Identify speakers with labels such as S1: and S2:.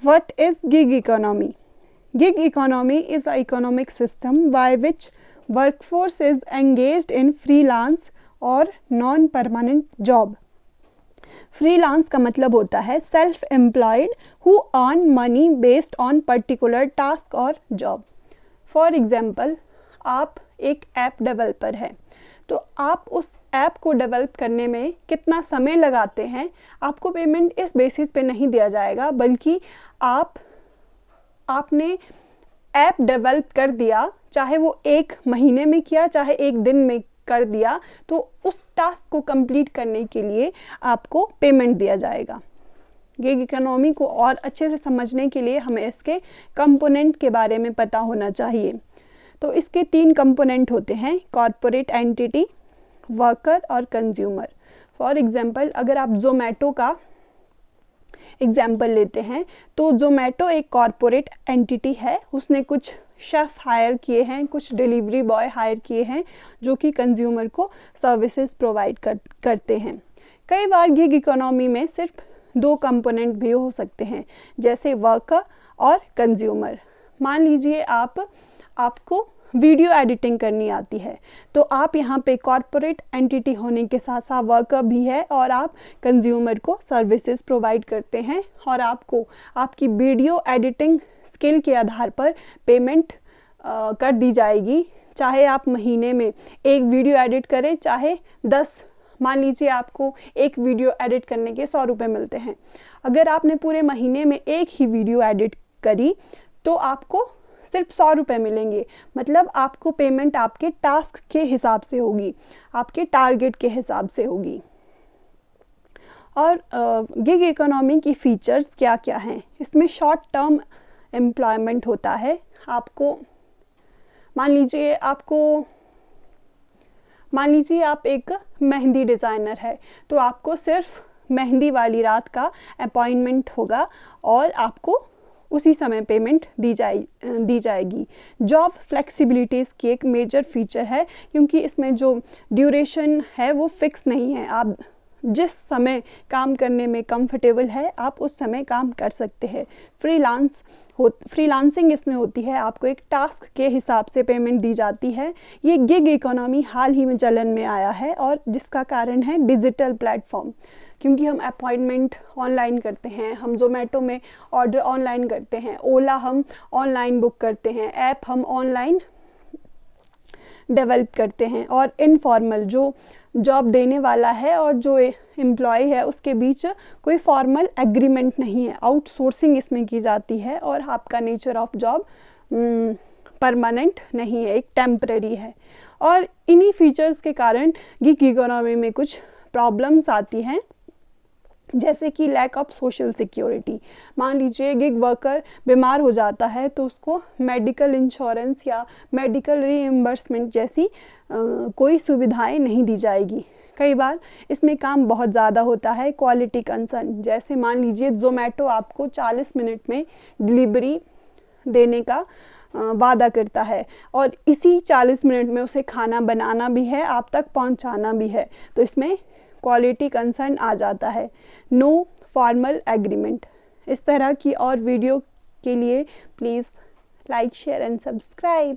S1: What is gig economy? Gig economy is an economic system by which workforce is engaged in freelance और non-permanent job. Freelance का मतलब होता है self employed who earn money based on particular task और job. For example, आप एक app developer हैं, तो आप उस ऐप को डेवलप करने में कितना समय लगाते हैं, आपको पेमेंट इस बेसिस पे नहीं दिया जाएगा, बल्कि आपने ऐप डेवलप कर दिया, चाहे वो एक महीने में किया चाहे एक दिन में कर दिया, तो उस टास्क को कंप्लीट करने के लिए आपको पेमेंट दिया जाएगा. गिग इकोनॉमी को और अच्छे से समझने के लिए हमें इसके कंपोनेंट के बारे में पता होना चाहिए. तो इसके 3 कंपोनेंट होते हैं, कॉरपोरेट एंटिटी, वर्कर और कंज्यूमर. फॉर एग्जांपल, अगर आप ज़ोमैटो का एग्जाम्पल लेते हैं, तो ज़ोमैटो एक कॉरपोरेट एंटिटी है. उसने कुछ शेफ़ हायर किए हैं, कुछ डिलीवरी बॉय हायर किए हैं जो कि कंज्यूमर को सर्विसेज प्रोवाइड करते हैं. कई बार गिग इकोनॉमी में सिर्फ 2 कंपोनेंट भी हो सकते हैं, जैसे वर्कर और कंज्यूमर. मान लीजिए आपको वीडियो एडिटिंग करनी आती है, तो आप यहाँ पे कॉरपोरेट एंटिटी होने के साथ साथ वर्कर भी है और आप कंज्यूमर को सर्विसेज प्रोवाइड करते हैं, और आपको आपकी वीडियो एडिटिंग स्किल के आधार पर पेमेंट कर दी जाएगी. चाहे आप महीने में एक वीडियो एडिट करें, चाहे 10. मान लीजिए आपको एक वीडियो एडिट करने के 100 रुपये मिलते हैं. अगर आपने पूरे महीने में एक ही वीडियो एडिट करी तो आपको सिर्फ 100 रुपये मिलेंगे. मतलब आपको पेमेंट आपके टास्क के हिसाब से होगी, आपके टारगेट के हिसाब से होगी. और गिग इकोनॉमी की फ़ीचर्स क्या क्या हैं? इसमें शॉर्ट टर्म एम्प्लॉयमेंट होता है. आपको मान लीजिए आप एक मेहंदी डिज़ाइनर है, तो आपको सिर्फ मेहंदी वाली रात का अपॉइंटमेंट होगा और आपको उसी समय पेमेंट दी जाएगी. जॉब फ्लेक्सिबिलिटीज़ की एक मेजर फीचर है, क्योंकि इसमें जो ड्यूरेशन है वो फिक्स नहीं है. आप जिस समय काम करने में कंफर्टेबल है आप उस समय काम कर सकते हैं. फ्रीलांसिंग इसमें होती है, आपको एक टास्क के हिसाब से पेमेंट दी जाती है. ये गिग इकोनॉमी हाल ही में चलन में आया है और जिसका कारण है डिजिटल प्लेटफॉर्म, क्योंकि हम अपॉइंटमेंट ऑनलाइन करते हैं, हम ज़ोमैटो में ऑर्डर ऑनलाइन करते हैं, ओला हम ऑनलाइन बुक करते हैं, ऐप हम ऑनलाइन डेवलप करते हैं. और इनफॉर्मल जो जॉब देने वाला है और जो एम्प्लॉय है उसके बीच कोई फॉर्मल एग्रीमेंट नहीं है. आउटसोर्सिंग इसमें की जाती है और आपका नेचर ऑफ जॉब परमानेंट नहीं है, एक टेम्परेरी है. और इन्हीं फीचर्स के कारण गिग इकोनॉमी में कुछ प्रॉब्लम्स आती हैं, जैसे कि लैक ऑफ सोशल सिक्योरिटी. मान लीजिए गिग वर्कर बीमार हो जाता है तो उसको मेडिकल इंश्योरेंस या मेडिकल रीइम्बर्समेंट जैसी कोई सुविधाएं नहीं दी जाएगी. कई बार इसमें काम बहुत ज़्यादा होता है. क्वालिटी कंसर्न, जैसे मान लीजिए ज़ोमैटो आपको 40 मिनट में डिलीवरी देने का वादा करता है और इसी 40 मिनट में उसे खाना बनाना भी है, आप तक पहुंचाना भी है, तो इसमें क्वालिटी कंसर्न आ जाता है. No formal agreement. इस तरह की और वीडियो के लिए please like, share and subscribe.